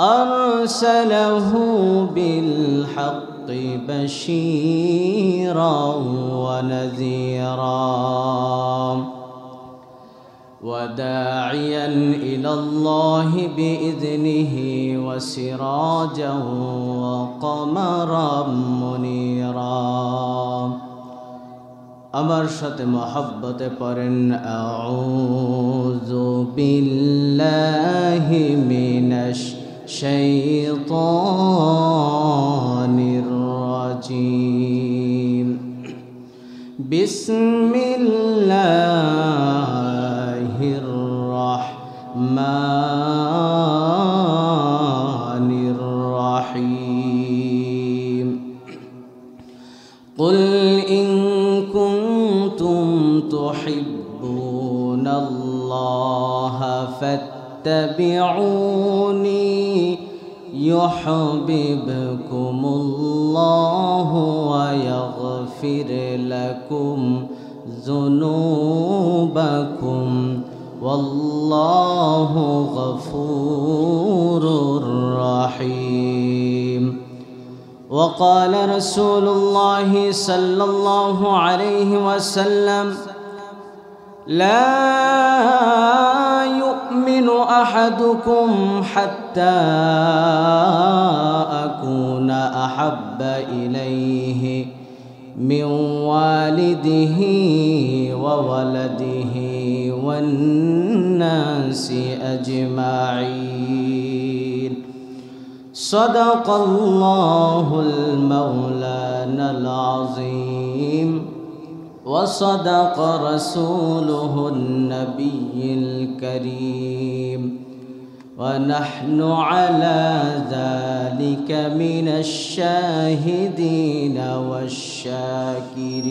أرسله بالحق بشيرا ونذيرا وداعيا إلى الله بإذنه وسراجا وقمرا منيرا আমার সাথে মহব্বতে পড়েন আউযু বিল্লাহি মিনাশ শাইতানির রাজিম বিসমিল্লাহির রাহমানির রাহিম কুল ইন كنتم تحبون الله فاتبعوني يحببكم الله ويغفر لكم ذنوبكم والله غفور رحيم وقال رسول الله صلى الله عليه وسلم لا يؤمن أحدكم حتى أكون أحب إليه من والده وولده والناس أجمعين صدق الله المولانا العظيم وصدق رسوله النبي الكريم ونحن على ذلك من الشاهدين والشاكرين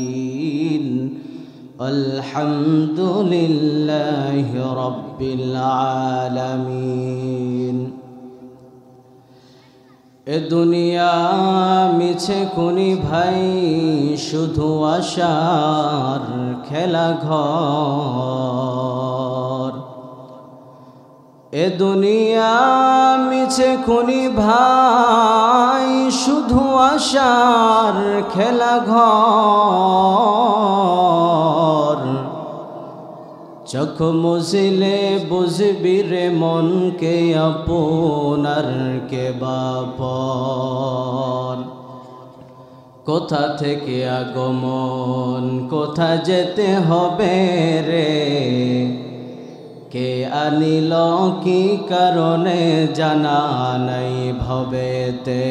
الحمد لله رب العالمين এ দুনিয়া মিছে কোনি ভাই শুধু আশার খেলা ঘর এ দুনিয়া মিছে কোনি ভাই শুধু আশার খেলা ঘর চোখ মুজিলে বুঝবি রে মনকে আপনার কে বাপন কোথা থেকে আগমন কোথা যেতে হবে রে কে আনিল কি কারণে জানা নাই ভবেতে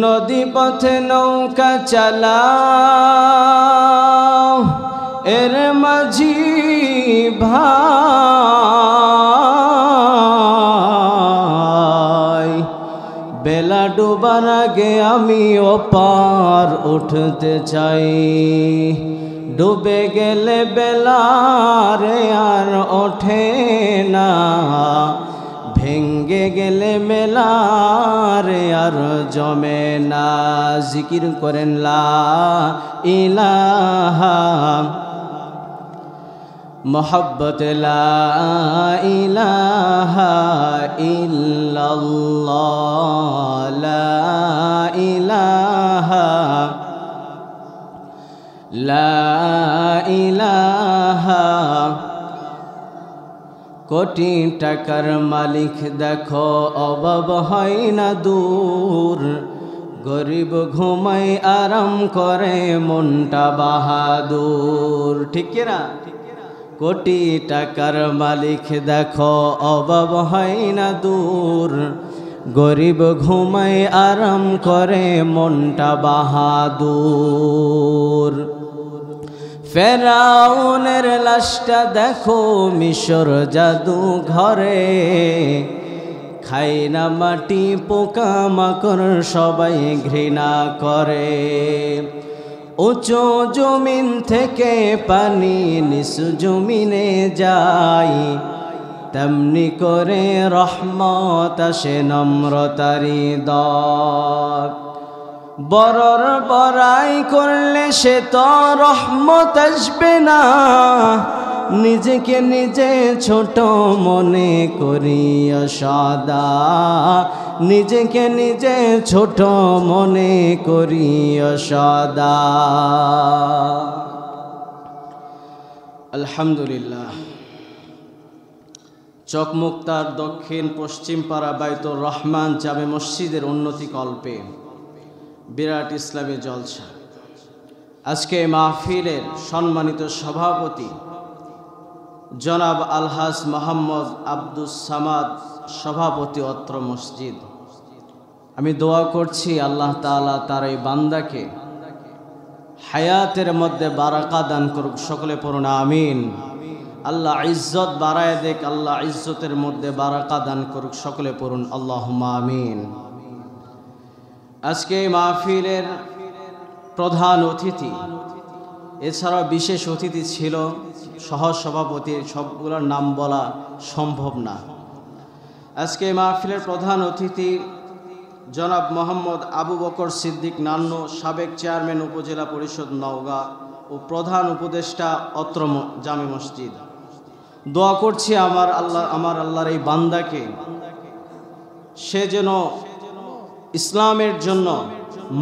নদী পথে নৌকা চালাও এর মাঝি ভাই বেলা ডুবার আগে আমি ওপার উঠতে চাই ডুবে গেলে বেলা রে আর ওঠে না ভেঙ্গে গেলে মেলা রে আর জমে না জিকির করেন লা ইলাহা मोहब्बत ला इलाहा इल्लल्लाह ला इलाहा कोटी टाकार मालिक देखो अभाव হয় না दूर गरीब घुमाई आराम करे मनटा बाहादुर ठीक ना कोटी टाकार मालिक देखो अभाव है ना दूर गरीब घुमाई आराम करे मनटा बाहादुर फेराउनेर लाशटा देखो मिशर जादू घरे खाई ना माटी पोका माकड़ सबाई घृणा करे उच्चो जमीन थेके पानी निचु जमीने जाय तेमनि करे रहमत आसे नम्रतारी दर बरर बड़ाई करले से तो रहमत आसबे ना নিজেকে নিজে ছোট মনে করিও সদা, নিজেকে নিজে ছোট মনে করিও সদা। আলহামদুলিল্লাহ। চকমুক্তার দক্ষিণ পশ্চিম পাড়া বাইতুর রহমান জামে মসজিদের উন্নতি কল্পে বিরাট ইসলামী জলসা। আজকে মাহফিলের সম্মানিত সভাপতি জনাব আলহাজ মোহাম্মদ আব্দুস সামাদ, সভাপতি অত্র মসজিদ। আমি দোয়া করছি আল্লাহ তাআলা তার এই বান্দাকে হায়াতের মধ্যে বারাকা দান করুক, সকলে পড়ুন আমিন। আল্লাহ ইজ্জত বাড়ায় দেখ, আল্লাহ ইজ্জতের মধ্যে বারাকা দান করুক, সকলে পড়ুন আল্লাহুম্মা আমিন। আজকে এই মাহফিলের প্রধান অতিথি, এছাড়াও বিশেষ অতিথি ছিল সহ সভাপতি, সবগুলোর নাম বলা সম্ভব না। আজকে এই মাহফিলের প্রধান অতিথি জনাব মোহাম্মদ আবু বকর সিদ্দিক নান্নু, সাবেক চেয়ারম্যান উপজেলা পরিষদ নওগাঁ ও প্রধান উপদেষ্টা অত্র জামে মসজিদ। দোয়া করছি আমার আল্লাহর এই বান্দাকে সে যেন ইসলামের জন্য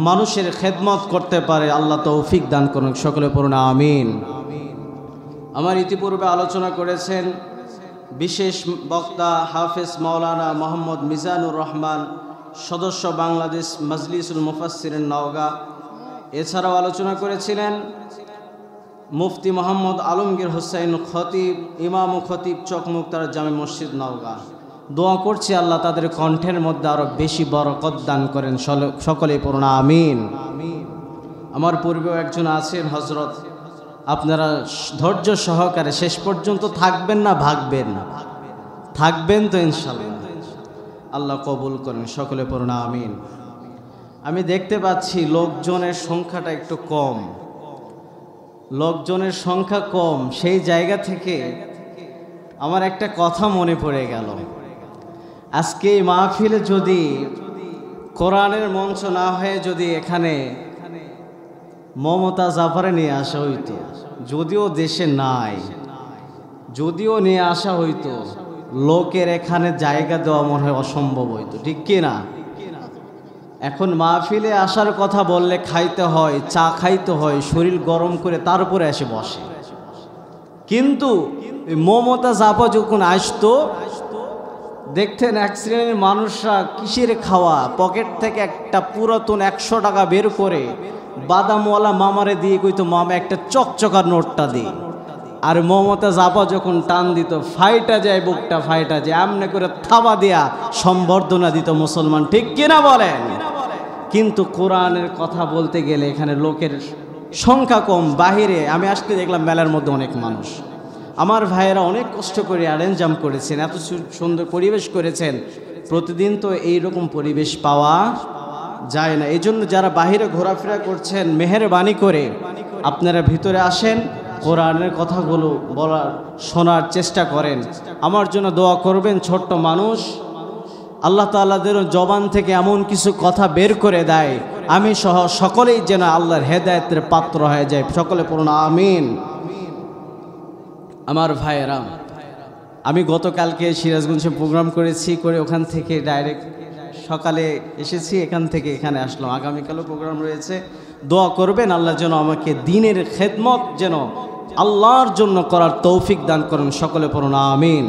মানুষের খেদমত করতে পারে, আল্লাহ তৌফিক দান করুন, সকলে পড়ুন আমিন। আমার ইতিপূর্বে আলোচনা করেছেন বিশেষ বক্তা হাফেজ মাওলানা মোহাম্মদ মিজানুর রহমান, সদস্য বাংলাদেশ মাজলিসুল মুফাসসিরিন নওগাঁ। এছাড়াও আলোচনা করেছিলেন মুফতি মোহাম্মদ আলমগীর হোসেন খতিব, ইমাম ও খতিব চকমুক্তার জামে মসজিদ নওগাঁ। দোয়া করছি আল্লাহ তাদের কণ্ঠের মধ্যে আরো বেশি বরকত দান করেন, সকলেই পড়ুন আমিন। আমার পূর্বেও একজন আছেন হযরত, আপনারা ধৈর্য সহকারে শেষ পর্যন্ত থাকবেন না ভাগবেন? থাকবেন তো ইনশাআল্লাহ, আল্লাহ কবুল করেন, সকলে পড়ুন আমিন। আমি দেখতে পাচ্ছি লোকজনের সংখ্যাটা একটু কম, লোকজনের সংখ্যা কম। সেই জায়গা থেকে আমার একটা কথা মনে পড়ে গেল, আজকে এই মাহফিলে যদি কোরআনের মঞ্চ না হয়ে যদি এখানে মমতা জাফারে নিয়ে আসা হইতো, যদিও দেশে নাই, যদিও নিয়ে আসা হইতো, লোকের এখানে জায়গা দেওয়া মনে হয় অসম্ভব হইতো, ঠিক কি না? এখন মাহফিলে আসার কথা বললে খাইতে হয়, চা খাইতে হয়, শরীর গরম করে তারপরে এসে বসে। কিন্তু মমতা জাফা যখন আসতো, দেখতেন এক শ্রেণীর মানুষরা কিসের খাওয়া, পকেট থেকে একটা পুরাতন 100 টাকা বের করে বাদামওয়ালা মামারে দিয়ে কইতো, মামা একটা চকচকার নোটটা দিই। আর মমতা জাফা যখন টান দিত, ফাইটা যায় বুকটা, ফাইটা যায়, এমনি করে থাবা দিয়া সম্বর্ধনা দিত মুসলমান, ঠিক কিনা বলেন? কিন্তু কোরআনের কথা বলতে গেলে এখানে লোকের সংখ্যা কম। বাহিরে আমি আসতে দেখলাম মেলার মধ্যে অনেক মানুষ, আমার ভাইয়েরা অনেক কষ্ট করে অ্যারেঞ্জাম করেছেন, এত সুন্দর পরিবেশ করেছেন। প্রতিদিন তো এইরকম পরিবেশ পাওয়া যায় না। এই জন্য যারা বাহিরে ঘোরাফেরা করছেন, মেহেরবানি করে আপনারা ভিতরে আসেন, কোরআনের কথাগুলো বলার শোনার চেষ্টা করেন। আমার জন্য দোয়া করবেন, ছোট্ট মানুষ, আল্লাহ তাআলাদের জবান থেকে এমন কিছু কথা বের করে দেয়, আমি সহ সকলেই যেন আল্লাহর হেদায়েতের পাত্র হয়ে যায়, সকলে পড়ুন আমিন। আমার ভাইয়েরা, আমি গতকালকে সিরাজগঞ্জে প্রোগ্রাম করেছি, করে ওখান থেকে ডাইরেক্ট সকালে এসেছি, এখান থেকে এখানে আসলাম। আগামীকালও প্রোগ্রাম রয়েছে। দোয়া করবেন আল্লাহ যেন আমাকে দিনের খেদমত যেন আল্লাহর জন্য করার তৌফিক দান করেন, সকলে পড়ুন আমিন।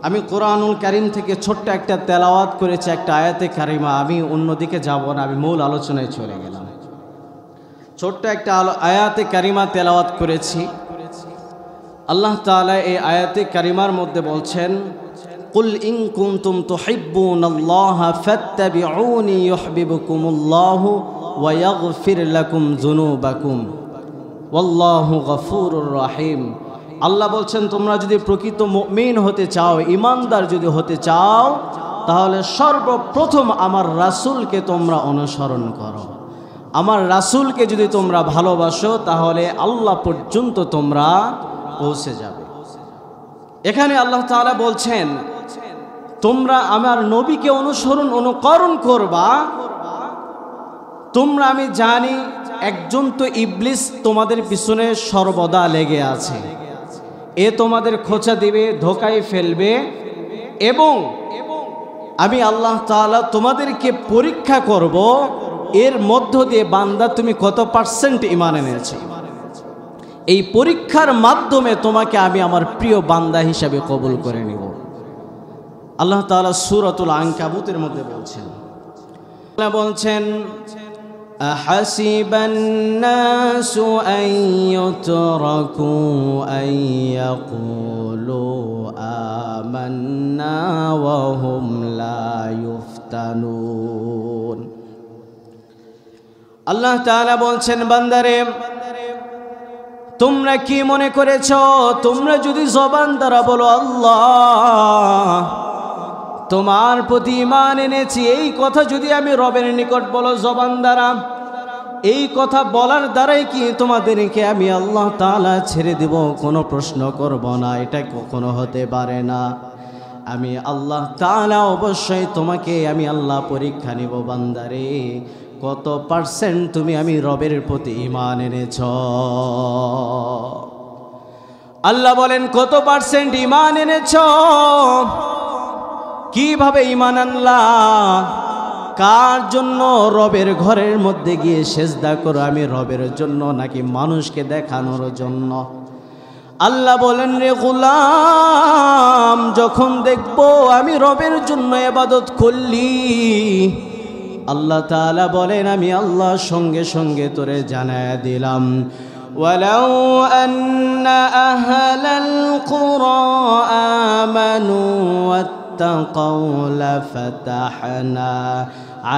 আমি কোরআনুল কারীম থেকে ছোট্ট একটা তেলাওয়াত করেছি, একটা আয়াতে কারিমা। আমি অন্যদিকে যাব না, আমি মূল আলোচনায় চলে গেলাম। ছোট্ট একটা আয়াতে কারিমা তেলাওয়াত করেছি। আল্লাহ তাআলা এই আয়াতে কারিমার মধ্যে বলছেন, কুল ইন কুনতুম তুহিব্বুনাল্লাহা ফাত্তাবিউনি ইউহিব্বুকুমুল্লাহু ওয়া ইয়াগফির লাকুম যুনুবাকুম ওয়াল্লাহু গফুরুর রহিম। আল্লাহ বলছেন, তোমরা যদি প্রকৃত মুমিন হতে চাও, ইমানদার যদি হতে চাও, তাহলে সর্বপ্রথম আমার রাসূলকে তোমরা অনুসরণ করো। আমার রাসূলকে যদি তোমরা ভালোবাসো, তাহলে আল্লাহ পর্যন্ত তোমরা পৌঁছে যাবে। এখানে আল্লাহ তাআলা বলছেন, তোমরা আমার নবীকে অনুকরণ করবা। তোমরা, আমি জানি একজন তো ইবলিস তোমাদের পিছনে সর্বদা লেগে আছে, এ তোমাদের খোঁচা দিবে, ধোকায় ফেলবে, এবং আমি আল্লাহ তাআলা তোমাদেরকে পরীক্ষা করব এর মধ্য দিয়ে বান্দা তুমি কত পার্সেন্ট ঈমান এনেছো। এই পরীক্ষার মাধ্যমে তোমাকে আমি আমার প্রিয় বান্দা হিসাবে কবুল করে নিব। আল্লাহ তাআলা সূরাতুল আনকাবুতের মধ্যে বলছেন আহাসিবান নাসু আন ইউতরাকু আন ইয়াকুলু আমান্না ওয়া হুম লা ইফতানুন। আল্লাহ তাআলা বলছেন, বান্দারে তোমরা কি মনে করেছো তোমরা যদি জবান দ্বারা বলো আল্লাহ তোমার প্রতি ঈমান এনেছি, এই কথা যদি আমি রবের নিকট বলো জবান দ্বারা, এই কথা বলার দ্বারাই কি তোমাদেরকে আমি আল্লাহ তাআলা ছেড়ে দেব, কোনো প্রশ্ন করব না? এটা কখনো হতে পারে না। আমি আল্লাহ তাআলা অবশ্যই তোমাকে আমি আল্লাহ পরীক্ষা নিব, বান্দারে কত পার্সেন্ট তুমি আমি রবের প্রতি ঈমান এনেছ। আল্লাহ বলেন কত পার্সেন্ট ঈমান এনেছ, কিভাবে ঈমান আনলা, কার জন্য? রবের ঘরের মধ্যে গিয়ে সেজদা করো আমি রবের জন্য নাকি মানুষকে দেখানোর জন্য? আল্লাহ বলেন, রে গোলাম যখন দেখবো আমি রবের জন্য ইবাদত করলি, আল্লাহ তাআলা বলেন আমি আল্লাহ সঙ্গে সঙ্গে তোরে জানায়া দিলাম, ওয়ালাউ আন্না আহলাল কুরা আমানু ওয়াত্তাকাউ লাফাতাহনা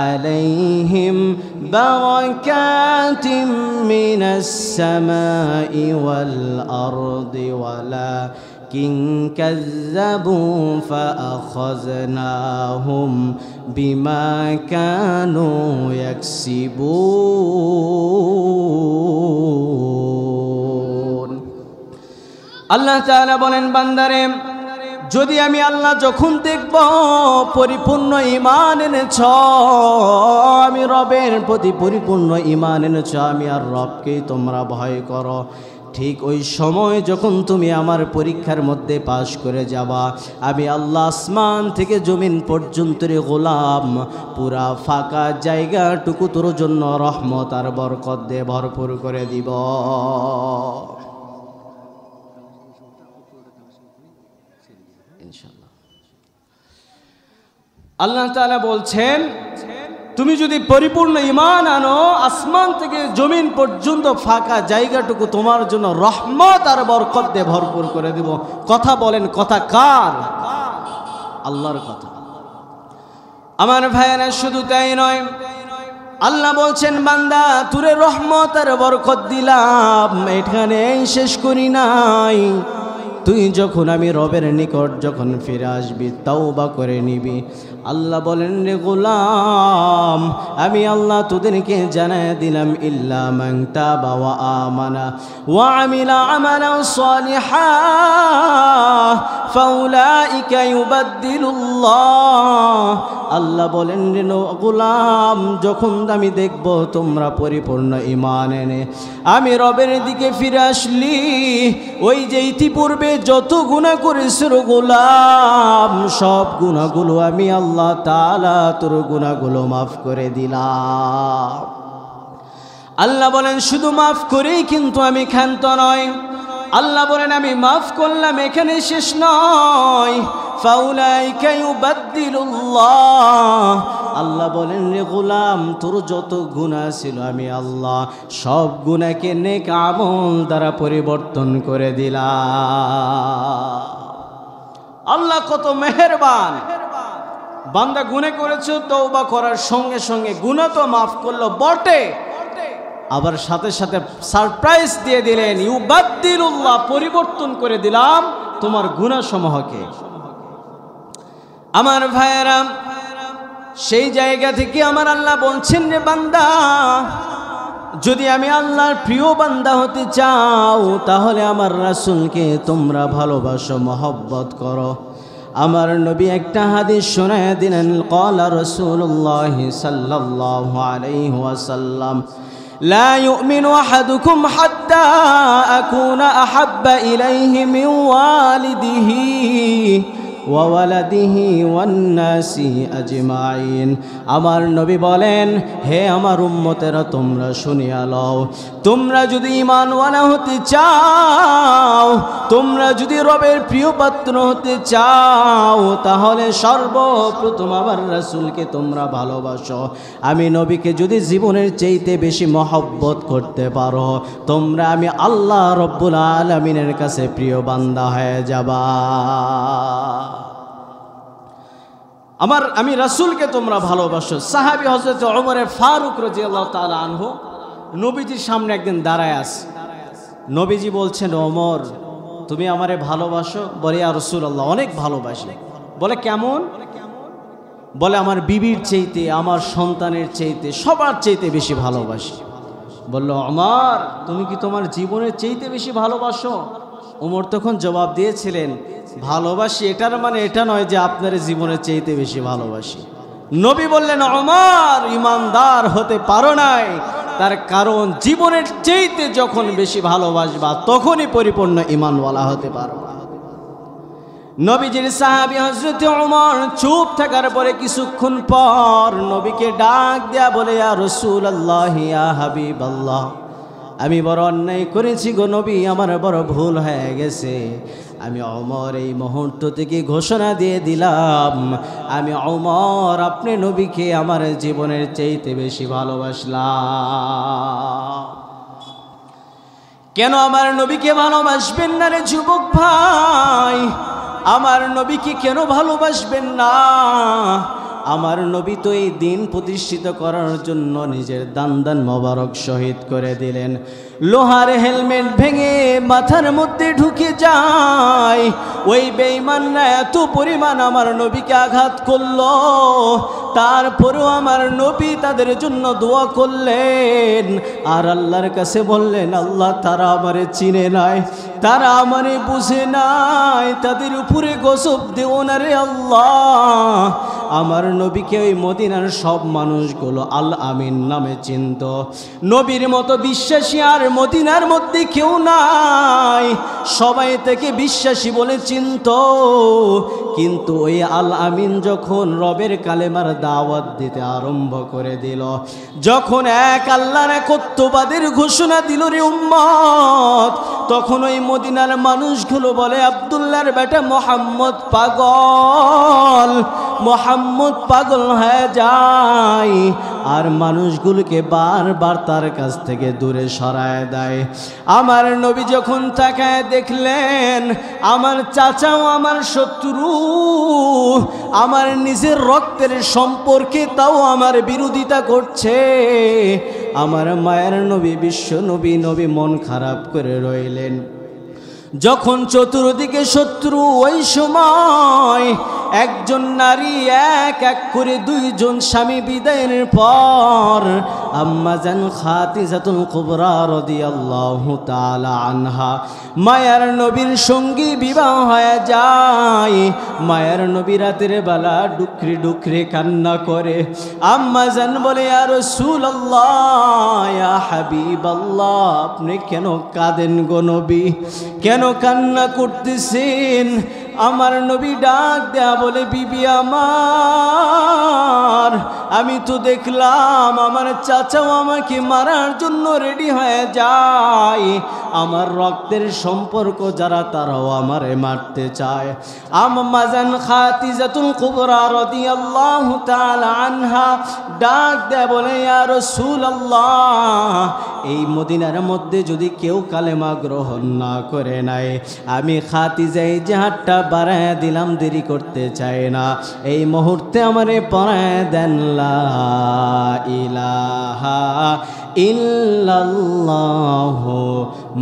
আলাইহিম বারাকাতিম মিনাস সামাই ওয়াল আরদি ওয়ালাকিন কাযযাবু ফাআখাযনাহুম বিমা কানু ইয়াকসিবুন। আল্লাহ তাআলা বলেন, বান্দারে যদি আমি আল্লাহ যখন দেখব পরিপূর্ণ ঈমান এনেছ, আমি রবের প্রতি পরিপূর্ণ ঈমান এনেছ, আমি আর রবকেই তোমরা ভয় করো, ঠিক ওই সময় যখন তুমি আমার পরীক্ষার মধ্যে পাশ করে যাবা, আমি আল্লাহ আসমান থেকে জমিন পর্যন্ত রে গোলাম পুরা ফাঁকা জায়গাটুকু তোর জন্য রহমত আর বরকত দিয়ে ভরপুর করে দিব। ইনশাআল্লাহ। আল্লাহ তাআলা বলছেন তুমি যদি পরিপূর্ণ ঈমান আনো, আসমান থেকে জমিন পর্যন্ত ফাঁকা জায়গাটুকু তোমার জন্য রহমত আর বরকত দিয়ে ভরপুর করে দেব। কথা বলেন, কথা কার? আল্লাহর কথা। আমার ভাইয়েরা শুধু তাই নয়, আল্লাহ বলছেন বান্দা তুরে রহমত আর বরকত দিলাম, এখানেই শেষ করি নাই। তুই যখন আমি রবের নিকট যখন ফিরে আসবি, তাওবা করে নিবি, আল্লাহ বলেন রে গোলাম আমি আল্লাহ তোদেরকে জানায় দিলাম, ইল্লা মান তাবা ওয়া আমানা ওয়া আমিলা আমালান সালিহান ফাউলাইকা ইউবাদদিলুল্লাহ। আল্লাহ বলেন রে গোলাম যখন আমি দেখব তোমরা পরিপূর্ণ ঈমান এনে আমি রবের দিকে ফিরে আসলি, ওই যে ইতিপূর্বে যত গুনাহ করেছিল গোলাম, সব গুনাহগুলো আমি আল্লাহ তাআলা তোর গুনাহগুলো মাফ করে দিলাম। আল্লাহ বলেন শুধু মাফ করেই কিন্তু আমি ক্ষান্ত নয়। আল্লাহ বলেন আমি মাফ করলাম, এখানে শেষ নয়। ফাউলাইকা ইউবাদদিলুল্লাহ। আল্লাহ বলেন রে গোলাম তোর যত গুনাহ ছিল আমি আল্লাহ সব গুনাহকে নেক আমল দ্বারা পরিবর্তন করে দিলাম। আল্লাহ কত মেহেরবান। বান্দা গুনাহ করেছে, তওবা করার সঙ্গে সঙ্গে গুনাহ তো মাফ করলো বটে, আবার সাথে সাথে সারপ্রাইজ দিয়ে দিলেন, ইউবাদদিলুল্লাহ, পরিবর্তন করে দিলাম তোমার গুনাহসমূহকে। আমার ভাইয়েরা সেই জায়গা থেকে আমার আল্লাহ বলছেন রে বান্দা যদি আমি আল্লাহর প্রিয় বান্দা হতে চাও তাহলে আমার রাসূলকে তোমরা ভালোবাসো, মহব্বত করো। আমার নবী একটা হাদিস শোনায় দিলেন, ক্বালা রাসূলুল্লাহ সাল্লাল্লাহু আলাইহি ওয়াসাল্লাম লা ইউমিনু আহাদুকুম হাত্তা হাত্তা আকুনা আহাব্বা ইলাইহি মিন ওয়ালিদিহি ওয়া ওয়ালাদিহি ওয়ান নাসি আজমাইন। আমার নবী বলেন, হে আমার উম্মতেরা, তোমরা শুনিয়া লও, তোমরা যদি ঈমানওয়ালা হতে চাও, তোমরা যদি রবের প্রিয় পাত্র হতে চাও, তাহলে সর্বপ্রথম আমার রাসূলকে তোমরা ভালোবাসো। আমি নবীকে যদি জীবনের চাইতে বেশি মহব্বত করতে পারো, তোমরা আমি আল্লাহ রব্বুল আলামিনের কাছে প্রিয় বান্দা হয়ে যাবা। আমি রাসূলকে তোমরা ভালোবাসো। সাহাবী হযরত ওমর ফারুক রাদিয়াল্লাহু তাআলা আনহু নবীজির সামনে একদিন দাঁড়ায় আছে। নবীজি বলছেন, ওমর তুমি আমারে ভালোবাসো? বলে, ইয়া রাসূলুল্লাহ, অনেক ভালোবাসি। বলে, কেমন? বলে, আমার বিবির চাইতে, আমার সন্তানের চাইতে, সবার চাইতে বেশি ভালোবাসি। বলল, ওমর তুমি কি তোমার জীবনের চাইতে বেশি ভালোবাসো? ওমর তখন জবাব দিয়েছিলেন, ভালোবাসি এটার মানে এটা নয় যে আপনার জীবনের চাইতে বেশি ভালোবাসি। নবী বললেন, ওমর ইমানদার হতে পারো নাই, তার কারণ জীবনের চাইতে যখন বেশি ভালোবাসবা তখনই পরিপূর্ণ ঈমানওয়ালা হতে পারবা। নবীজির সাহাবী হযরত ওমর চুপ থাকার পরে কিছুক্ষণ পর নবীকে ডাক দেয়া বলে, ইয়া রাসূলুল্লাহ, ইয়া হাবিবাল্লাহ, আমি বড় অন্যায় করেছি গো নবী, আমার বড় ভুল হয়ে গেছে। আমি ওমর এই মুহূর্ত থেকে ঘোষণা দিয়ে দিলাম, আমি ওমর আপনি নবীকে আমার জীবনের চাইতে বেশি ভালোবাসলাম। কেন আমার নবীকে ভালোবাসবেন না রে যুবক ভাই? আমার নবীকে কেন ভালোবাসবেন না? আমার নবী তো এই দিন প্রতিষ্ঠিত করার জন্য নিজের দান মোবারক শহীদ করে দিলেন। লোহার হেলমেট ভেঙে মাথার মধ্যে ঢুকে যায়, ওই বেঈমানরা এত পরিমাণ আমার নবীকে আঘাত করলো, তারপরেও আমার নবী তাদের জন্য দোয়া করলেন আর আল্লাহর কাছে বললেন, আল্লাহ তারা আমারে চিনে নাই, তারা আমারে বুঝে নাই, তাদের উপরে গজব দেও না রে আল্লাহ। আমার নবীকে ওই মদিনার সব মানুষগুলো আল আমিন নামে চিনত। নবীর মতো বিশ্বাসী আর মদিনার মধ্যে কেউ নাই, সবাই থেকে বিশ্বাসী বলে চিনত। কিন্তু ওই আল আমিন যখন রবের কালেমার দাওয়াত দিতে আরম্ভ করে দিল, যখন এক আল্লাহর একত্ববাদের ঘোষণা দিল রে উম্মত, তখন ওই মদিনার মানুষগুলো বলে, আব্দুল্লাহর বেটা মোহাম্মদ পাগল, মোহাম্মদ পাগল হয়ে যায়। আর মানুষগুলোকে বারবার তার কাছ থেকে দূরে সরায় দেয়। আমার নবী যখন তাকায় দেখলেন আমার চাচাও আমার শত্রু, আমার নিজের রক্তের সম্পর্কে তাও আমার বিরোধিতা করছে। আমার মায়ের নবী বিশ্ব নবী মন খারাপ করে রইলেন। যখন চতুর্দিকে শত্রু, ওই সময় একজন নারী এক এক করে দুইজন স্বামী বিদায়ের পর আম্মা জান খাদিজাতুল কুবরা রাদিয়াল্লাহু তাআলা আনহা মায়ার নবীর সঙ্গী বিবাহ হয়ে যায়। মায়ার নবী রাতের বেলা ডুকরে ডুকরে কান্না করে। আম্মা জান বলে, ইয়া রাসূলুল্লাহ, ইয়া হাবিবাল্লাহ, আপনি কেন কাঁদেন গো নবী, কেন কান্না করতেছেন? আমার নবী ডাক দেয়া বলে, বিবি আমার, আমি তো দেখলাম আমার চাচাও আমাকে মারার জন্য রেডি হয়ে যায়। আমার রক্তের সম্পর্ক যারা, তারাও আমারে মারতে চায়। আম্মা জান খাদিজাতুল কুবরা রাদিয়াল্লাহু তাআলা আনহা ডাক দেয়া বলে, ইয়া রাসূলুল্লাহ, এই মদিনার মধ্যে যদি কেউ কালেমা গ্রহণ না করে নাই, আমি খাদিজা এই জাহাজটা বাড়ায় দিলাম, দেরি করতে চাই না, এই মুহূর্তে আমারে পড়ায় দেন লা ইলাহা ইল্লাল্লাহু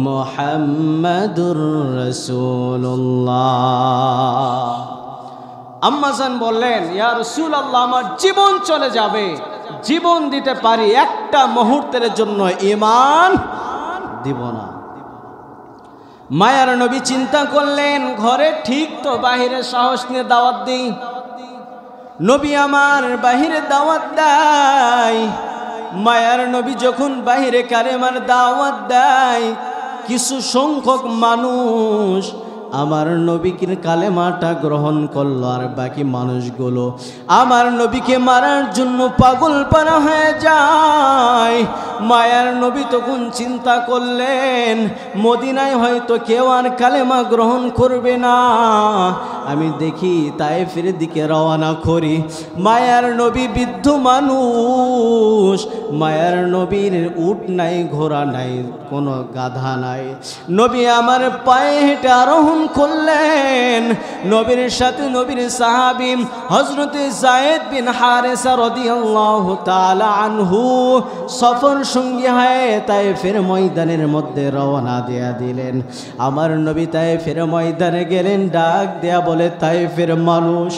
মুহাম্মাদুর রাসূলুল্লাহ। আম্মা জান বললেন, ইয়া রাসূলুল্লাহ, আমার জীবন চলে যাবে, জীবন দিতে পারি, একটা মুহূর্তের জন্য ঈমান দিব না। মায়ার নবী চিন্তা করলেন, ঘরে ঠিক তো, বাহিরে সাহস নিয়ে দাওয়াত দিই। নবী আমার বাহিরে দাওয়াত দেয়। মায়ার নবী যখন বাহিরে কালেমার দাওয়াত দেয়, কিছু সংখ্যক মানুষ আমার নবীকে কালেমাটা গ্রহণ করলো, আর বাকি মানুষগুলো আমার নবীকে মারার জন্য পাগল পারা হয়ে যায়। মায়ার নবী তখন চিন্তা করলেন, মদিনায় হয়তো কেউ আর কালেমা গ্রহণ করবে না, আমি দেখি তায়েফের দিকে রওনা করি। মায়ার নবী বৃদ্ধ মানুষ, মায়ার নবীর উট নাই, ঘোড়া নাই, কোনো গাধা নাই। নবী আমার পায়ে হেঁটে আরোহণ করলেন। নবীর সাথে নবীর সাহাবী হযরত যায়েদ বিন হারেসা রাদিয়াল্লাহু তাআলা আনহু সফর সঙ্গী হয়ে তায়েফের ময়দানের মধ্যে রওনা দিয়া দিলেন। আমার নবী তায়েফের ময়দানে গেলেন, ডাক দেয়া বলে, তায়েফের মানুষ,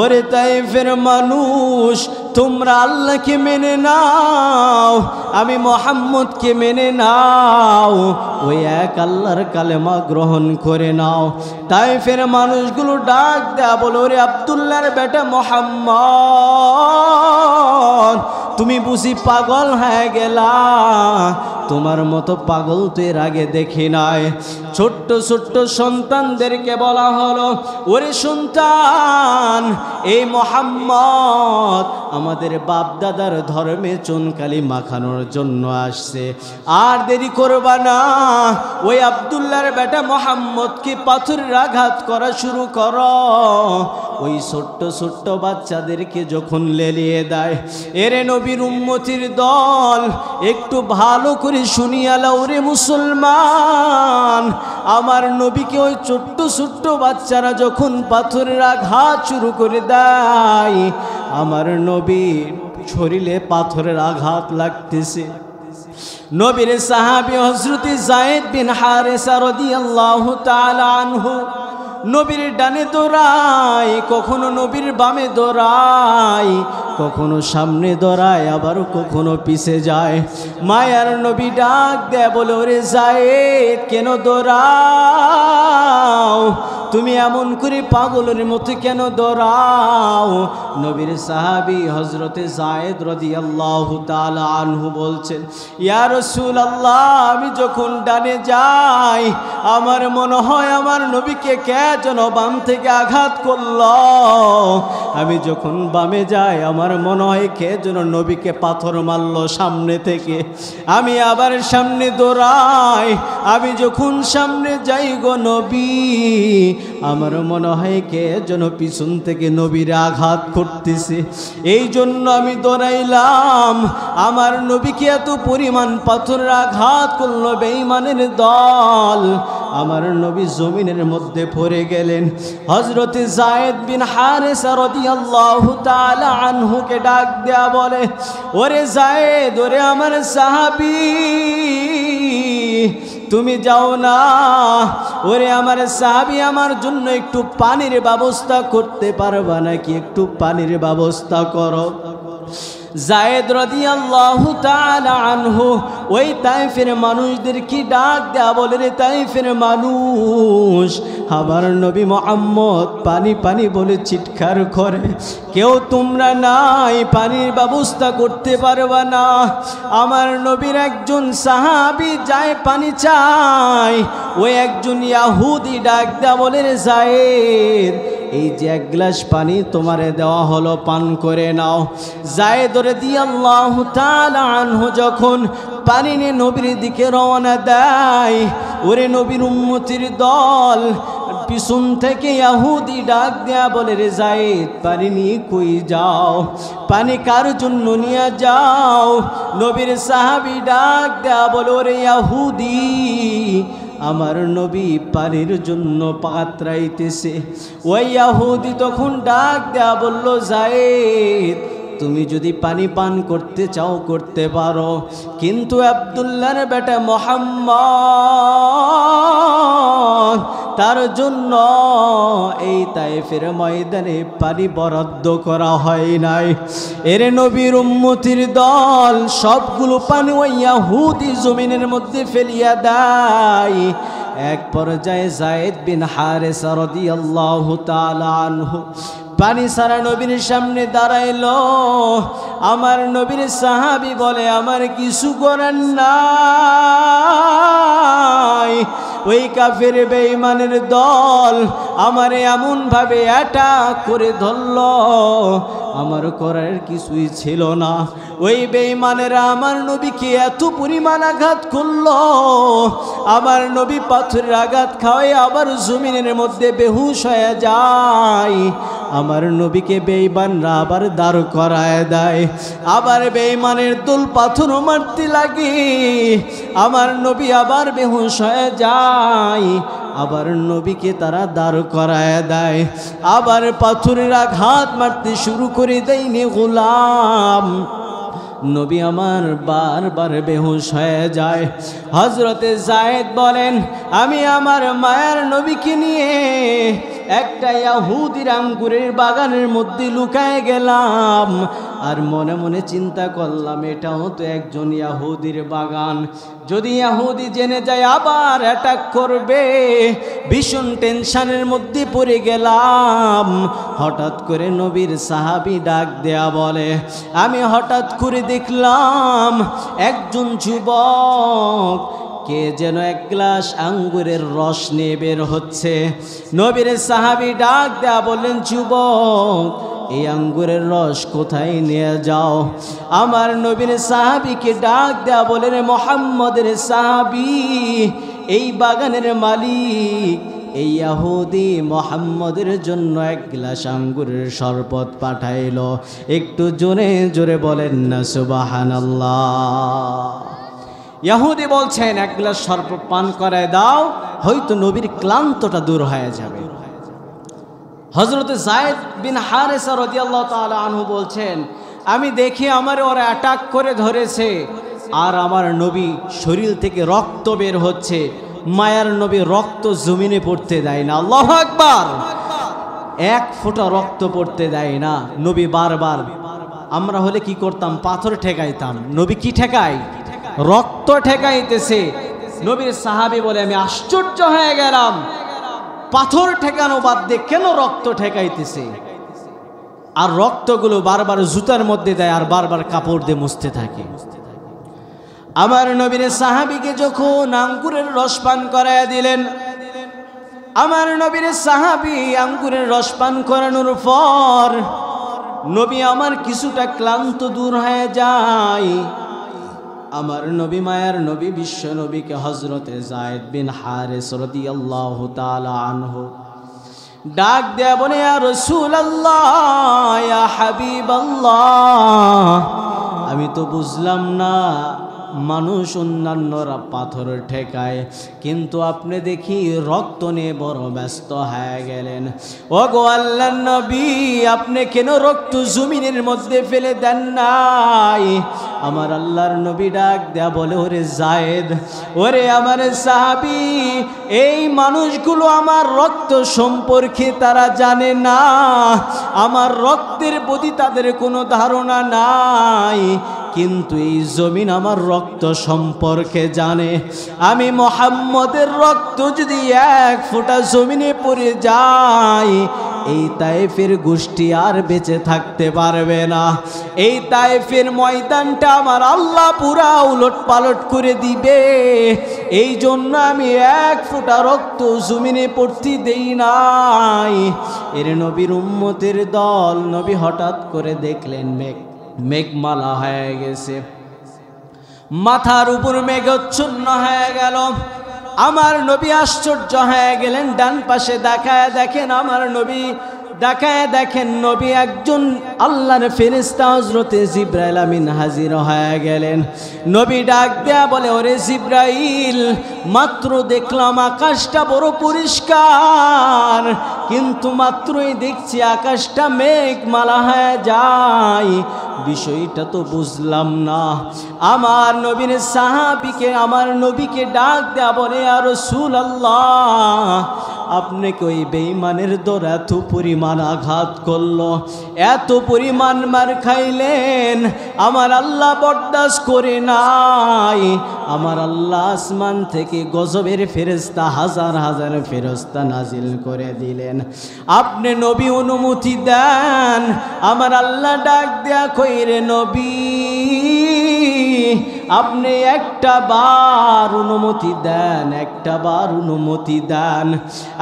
ওরে তায়েফের মানুষ, তোমরা আল্লাহকে মেনে নাও, আমি মুহাম্মদকে মেনে নাও, ওই এক আল্লাহর কালেমা গ্রহণ করে নাও। তায়েফের মানুষগুলো ডাক দেয়া বলে, ওরে আব্দুল্লাহর বেটা মুহাম্মদ, তুমি বুঝি পাগল হয়ে গেলা? তোমার মতো পাগল তো এর আগে দেখি নাই। ছোট্ট ছোট্ট সন্তানদেরকে বলা হলো, ওরে সন্তান, এই মুহাম্মদ আমাদের বাপ দাদার ধর্মে চুনকালি মাখানোর জন্য আসছে, আর দেরি করবা না, ওই আব্দুল্লাহর বেটা মুহাম্মদকে পাথরের আঘাত করা শুরু করো। ওই ছোট্ট ছোট্ট বাচ্চাদেরকে যখন লেলিয়ে দেয়, এরে নবীর উম্মতির দল, একটু ভালো করে শুনিয়া লাও রে মুসলমান, আমার নবীকে ওই ছোট্ট ছোট্ট বাচ্চারা যখন পাথরের আঘাত শুরু করে দেয়, আমার নবীর শরীরে পাথরের আঘাত লাগতেছে। নবীর সাহাবী হযরত যায়েদ বিন হারেসা রাদিয়াল্লাহু তাআলা আনহু নবীর ডানে দৌড়ায়, কখনো নবীর বামে দৌড়ায়, কখনো সামনে দৌড়ায়, আবার কখনো পিছে যায়। মায়ার নবী ডাক দেয় বলে, ওরে যায়েদ, কেন দৌড়াও? তুমি এমন করে পাগলের মতো কেন দৌড়াও? নবীর সাহাবী হযরতে যায়েদ রাদিয়াল্লাহু তাআলা আনহু বলছেন, ইয়া রাসূলুল্লাহ, আমি যখন ডানে যাই আমার মনে হয় আমার নবীকে কে যেন বাম থেকে আঘাত করলো, আমি যখন বামে যাই আমার মনে হয় কে যেন নবীকে পাথর মারলো সামনে থেকে। আমি আবার সামনে দৌড়াই, আমি যখন সামনে যাই গো নবী, আমার মনে হয় কে যেন পিছন থেকে নবীর আঘাত করতেছে। এই জন্য আমি দৌড়াইলাম, আমার নবীকে এত পরিমাণ পাথরের আঘাত করলো বেঈমানের দল। আমার নবী জমিনের মধ্যে পড়ে গেলেন। হযরত যায়েদ বিন হারেসা রাদিয়াল্লাহু তাআলা আনহুকে ডাক দেয়া বলে, ওরে যায়েদ, ওরে আমার সাহাবী, তুমি যাও না, ওরে আমার সাহাবী, আমার জন্য একটু পানির ব্যবস্থা করতে পারবা নাকি? একটু পানির ব্যবস্থা করো। যায়েদ রাদিয়াল্লাহু তাআলা আনহু ওই তায়েফের মানুষদের কি ডাক দেয়া বলে, রে তায়েফের মানুষ, আমার নবী মুহাম্মদ পানি পানি বলে চিৎকার করে, কেউ তোমরা নাই, পানির ব্যবস্থা করতে পারবা না। আমার নবীর একজন সাহাবী যায় পানি চায়, ওই একজন ইহুদি ডাক দেয়া বলে, রে যায়েদ, এই যে এক গ্লাস পানি তোমারে দেওয়া হলো, পান করে নাও। যায়েদ রাদিয়াল্লাহু তাআলা আনহু যখন পানি নিয়ে নবীর দিকে রওনা দেয়, ওরে নবীর উম্মতির দল, পিছন থেকে ইহুদি ডাক দেয়া বলে, রে যায়েদ, পানি নিয়ে কই যাও? পানি কার জন্য নিয়ে যাও? নবীর সাহাবী ডাক দেয়া বলে, ওরে ইহুদি, আমার নবী পানির জন্য পাত্রাইতেছে। ওই ইহুদি তখন ডাক দেয়া বলল, যায়েদ, তুমি যদি পানি পান করতে চাও করতে পারো, কিন্তু আব্দুল্লাহর বেটা মুহাম্মদ, তার জন্য এই তায়েফের ময়দানে পানি বরাদ্দ করা হয় নাই। এর নবীর উম্মতির দল সবগুলো পানি ওই ইহুদি জমিনের মধ্যে ফেলিয়া দেয়। এক পর্যায়ে যায়েদ বিন হারেসা রাদিয়াল্লাহু তাআলা আনহু পানি সারা নবীর সামনে দাঁড়াইলো। আমার নবীর সাহাবী বলে, আমার কিছু করার নাই, যায়। ওই কাফের বেঈমানের দল আমারে এমন ভাবে অ্যাটাক করে ধরল, আমার করার কিছুই ছিল না। ওই বেঈমানেরা আমার নবীকে এত পরিমাণ আঘাত করলো, আমার নবী পাথরের আঘাত খাওয়ায় আবার জমিনের মধ্যে বেহুশ হয়ে যায়। আমার নবীকে বেঈমানরা আবার দাঁড় করায় দেয়, আবার বেঈমানের দল পাথর মারতে লাগে, আমার নবী আবার বেহুশ হয়ে যায়। আবার নবীকে তারা দাঁড় করায় দেয়, আবার পাথরের আঘাত মারতে শুরু করে দেয়নি গোলাম। নবী আমার বারবার বেহুশ হয়ে যায়। হযরতে যায়েদ বলেন, আমি আমার মায়ের নবীকে নিয়ে একটা ইহুদির আঙ্গুরের বাগানের মধ্যে লুকায় গেলাম, আর মনে মনে চিন্তা করলাম এটাও তো একজন ইহুদির বাগান, যদি ইহুদি জেনে যায় আবার অ্যাটাক করবে। ভীষণ টেনশনের মধ্যে পড়ে গেলাম। হঠাৎ করে নবীর সাহাবী ডাক দেয়া বলে, আমি হঠাৎ করে দেখলাম একজন যুবক কে যেন এক গ্লাস আঙ্গুরের রস নিয়ে বের হচ্ছে। নবীর সাহাবী ডাক দেয়া বললেন, যুবক এই আঙ্গুরের রস কোথায় নিয়ে যাও? আমার নবীর সাহাবীকে ডাক দেয়া বলেন, মুহাম্মদের সাহাবী, এই বাগানের মালিক এই ইহুদি মুহাম্মদের জন্য এক গ্লাস আঙ্গুরের শরবত পাঠাইলো। একটু জোরে জোরে বলেন না সুবহানাল্লাহ। ইহুদি বলছেন, এক গ্লাস শরবত পান করায় দাও, হয়তো নবীর ক্লান্তটা দূর হয়ে যাবে। হযরত যায়েদ বিন হারেসা রাদিয়াল্লাহু তাআলা আনহু বলছেন, আমি দেখি আমার ওরা অ্যাটাক করে ধরেছে, আর আমার নবী শরীর থেকে রক্ত বের হচ্ছে। মায়ার নবী রক্ত জমিনে পড়তে দেয় না, আল্লাহু আকবার, এক ফোঁটা রক্ত পড়তে দেয় না নবী। বারবার আমরা হলে কি করতাম? পাথর ঠেকাইতাম। নবী কি ঠেকায়? রক্ত ঠেকাইতেছে। নবীর সাহাবী বলে, আমি আশ্চর্য হয়ে গেলাম, পাথর ঠেকানো বাদ দিয়ে কেন রক্ত ঠেকাইতেছে? আর রক্তগুলো বারবার জুতার মধ্যে দেয় আর বারবার কাপড় দিয়ে মুছতে থাকে। আমার নবীর সাহাবীকে যখন আঙ্গুরের রস পান করায় দিলেন, আমার নবীর সাহাবী আঙ্গুরের রস পান করানোর পর নবী আমার কিছুটা ক্লান্ত দূর হয়ে যায়। আমার নবী মায়ার নবী বিশ্ব নবীকে হযরতে যায়েদ বিন হারেস রাদিয়াল্লাহু তাআলা আনহু ডাক দেয়া বলে, ইয়া রাসূলুল্লাহ, ইয়া হাবিবাল্লাহ, আমি তো বুঝলাম না মানুষ অন্যান্যরা পাথর ঠেকায়, কিন্তু আপনি দেখি রক্ত নিয়ে বড় ব্যস্ত হয়ে গেলেন। ও গো আল্লাহর নবী, আপনি কেন রক্ত জমিনের মধ্যে ফেলে দেন নাই? আমার আল্লাহর নবী ডাক দেয়া বলে, ওরে যায়েদ, ওরে আমার সাহাবী, এই মানুষগুলো আমার রক্ত সম্পর্কে তারা জানে না, আমার রক্তের প্রতি তাদের কোনো ধারণা নাই, কিন্তু এই জমিন আমার রক্ত সম্পর্কে জানে। আমি মুহাম্মদের রক্ত যদি এক ফোঁটা জমিনে পড়ে যায়, এই তায়েফের গোষ্ঠী আর বেঁচে থাকতে পারবে না। এই তায়েফের ময়দানটা আমার আল্লাহ পুরা উলট পালট করে দিবে। এই জন্য আমি এক ফোঁটা রক্ত জমিনে পড়তে দেই নাই। এর নবীর উম্মতের দল, নবী হঠাৎ করে দেখলেন মেঘমালা হয়ে গেছে, মাথার উপর মেঘাচ্ছন্ন হয়ে গেল। আমার নবী আশ্চর্য হয়ে গেলেন। ডান পাশে দেখায় দেখেন আমার নবী, দেখায় দেখেন নবী একজন আল্লাহর ফেরেশতা হযরতে জিবরাইল আমিন হাজির হয়ে গেলেন। নবী ডাক দেয়া বলে, ওরে জিবরাইল, মাত্র দেখলাম আকাশটা বড় পরিষ্কার, কিন্তু মাত্রই দেখছি আকাশটা মেঘমালা হয়ে যায়, বিষয়টা তো বুঝলাম না। আমার নবীর সাহাবীকে, আমার নবীকে ডাক দেয়া বলে, ইয়া রাসূলুল্লাহ, আপনাকে ওই বেঈমানের দর এত পরিমাণ আঘাত করলো, এত পরিমাণ মার খাইলেন, আমার আল্লাহ বরদাস্ত করে নাই। আমার আল্লাহ আসমান থেকে গজবের ফেরেশতা, হাজার হাজার ফেরেশতা নাজিল করে দিলেন। আপনি নবী অনুমতি দেন। আমার আল্লাহ ডাক দেয়া কইরে, নবী আপনি একটা বার অনুমতি দেন, একটা বার অনুমতি দেন,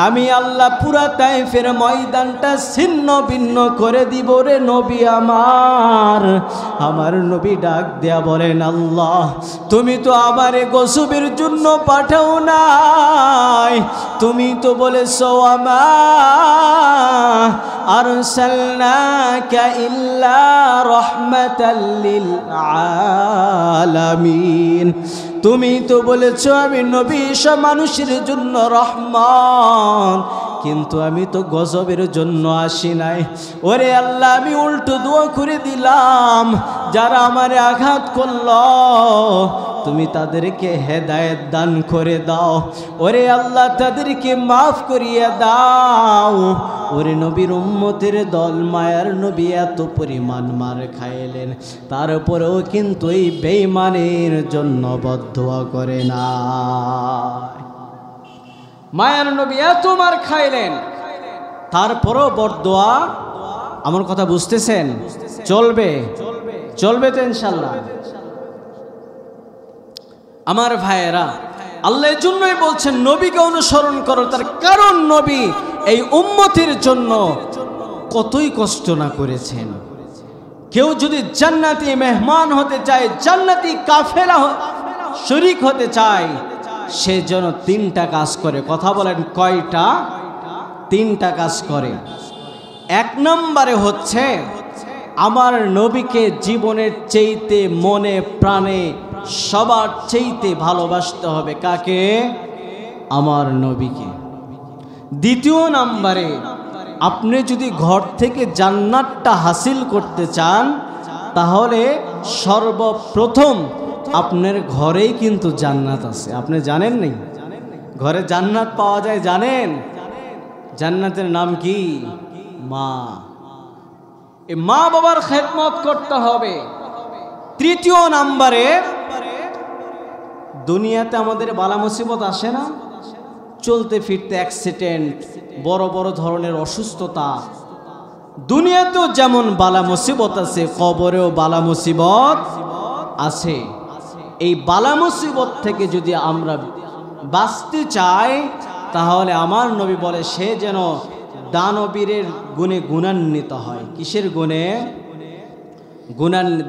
আমি আল্লাহ পুরা তাইফের ময়দানটা ছিন্ন ভিন্ন করে দিব রে নবী আমার। আমার নবী ডাক দেয়া বলেন, আল্লাহ তুমি তো আমারে গজবের জন্য পাঠাও নাই, তুমি তো বলেছো আমা আরসালনাকা ইল্লা রাহমাতাল লিল আলামিন, তুমি তো বলেছো আমি নবী সব মানুষের জন্য রহমান, কিন্তু আমি তো গজবের জন্য আসি নাই। ওরে আল্লাহ আমি উল্টো দোয়া করে দিলাম, যারা আমারে আঘাত করলো তুমি তাদেরকে হেদায়েত দান করে দাও, ওরে আল্লাহ তাদেরকে মাফ করিয়ে দাও। ওরে নবীর উম্মতের দল মায়ার নবী এত পরিমাণ মার খাইলেন, তারপরেও কিন্তু এই বেঈমানের জন্য বদদোয়া করে না। মায়ার নবী এত মার খাইলেন, তারপরেও বদদোয়া। আমার কথা বুঝতেছেন? চলবে চলবে তো ইনশাল্লাহ। আমার ভাইয়েরা, আল্লাহ এর জন্যই বলছেন নবীকে অনুসরণ করো, তার কারণ নবী এই উম্মতের জন্য কতই কষ্ট না করেছেন। কেউ যদি জান্নাতি মেহমান হতে চায়, জান্নাতি কাফেলা শরীক হতে চায়, সে যেন তিনটা কাজ করে। কথা বলেন কয়টা? তিনটা কাজ করে। এক নম্বরে হচ্ছে আমার নবীকে জীবনের চাইতে মনে প্রাণে সবার চাইতে ভালোবাসতে হবে। কাকে? আমার নবীকে। দ্বিতীয় নম্বরে আপনি যদি ঘর থেকে জান্নাতটা হাসিল করতে চান, তাহলে সর্বপ্রথম আপনার ঘরেই কিন্তু জান্নাত আছে। আপনি জানেন নাই? ঘরে জান্নাত পাওয়া যায় জানেন? জান্নাতের নাম কি? মা। এই মা বাবার খেদমত করতে হবে। তৃতীয় নম্বরে দুনিয়াতে আমাদের বালা মুসিবত আসে না? চলতে ফিরতে অ্যাক্সিডেন্ট, বড় বড় ধরনের অসুস্থতা। দুনিয়াতেও যেমন বালা মুসিবত আছে, কবরেও বালা মুসিবত আছে। এই বালা মুসিবত থেকে যদি আমরা বাঁচতে চাই, তাহলে আমার নবী বলে সে যেন দানবীরের গুণে গুণান্বিত হয়। কিসের গুণে?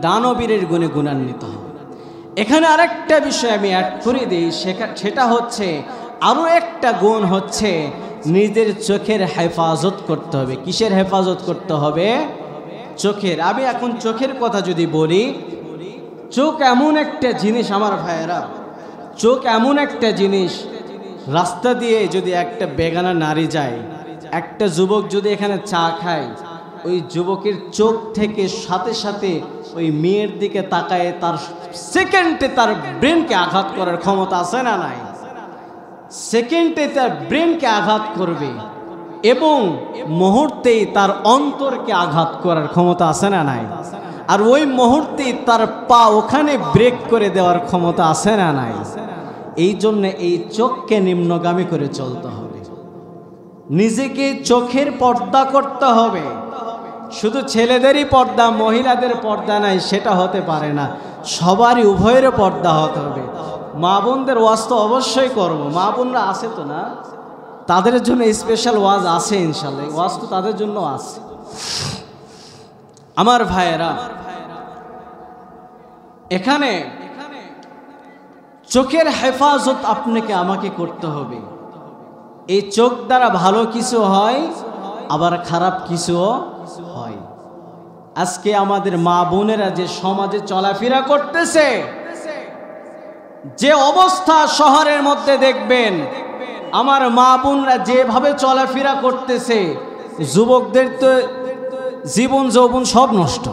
দানবীরের গুণে গুণান্বিত হয়। এখানে আরেকটা বিষয় আমি অ্যাড করে দিই, সেটা হচ্ছে আরও একটা গুণ হচ্ছে নিজের চোখের হেফাজত করতে হবে। কিসের হেফাজত করতে হবে? চোখের। আমি এখন চোখের কথা যদি বলি, চোখ এমন একটা জিনিস আমার ভাইয়েরা, চোখ এমন একটা জিনিস, রাস্তা দিয়ে যদি একটা বেগানা নারী যায়, একটা যুবক যদি এখানে চা খায়, ওই যুবকের চোখ থেকে সাথে সাথে ওই মেয়ের দিকে তাকায় তার সেকেন্ডে তার ব্রেনকে আঘাত করার ক্ষমতা আছে না নাই? সেকেন্ডে তার ব্রেনকে আঘাত করবে এবং মুহূর্তেই তার অন্তরকে আঘাত করার ক্ষমতা আছে না নাই? আর ওই মুহূর্তেই তার পা ওখানে ব্রেক করে দেওয়ার ক্ষমতা আছে না নাই? এই জন্য এই চোখকে নিম্নগামী করে চলতে হবে। নিজেকে চোখের পর্দা করতে হবে। শুধু ছেলেদেরই পর্দা, মহিলাদের পর্দা নাই, সেটা হতে পারে না। সবারই উভয়ের পর্দা হতে হবে। মা বোনদের ওয়াজ তো অবশ্যই করব। মা বোনরা আছে তো না? তাদের জন্য স্পেশাল ওয়াজ আছে ইনশাল্লাহ। ওয়াজ তো তাদের জন্য আছে। আমার ভাইয়েরা, এখানে চোখের হেফাজত আপনাকে আমাকে করতে হবে। এই চোখ দ্বারা ভালো কিছু হয়, আবার খারাপ কিছুও হয়। আজকে আমাদের মা বোনেরা যে সমাজে চলাফেরা করতেছে, যে অবস্থা শহরের মধ্যে দেখবেন, আমার মা বোনরা যেভাবে চলাফেরা করতেছে, যুবকদের তো জীবন যৌবন সব নষ্ট।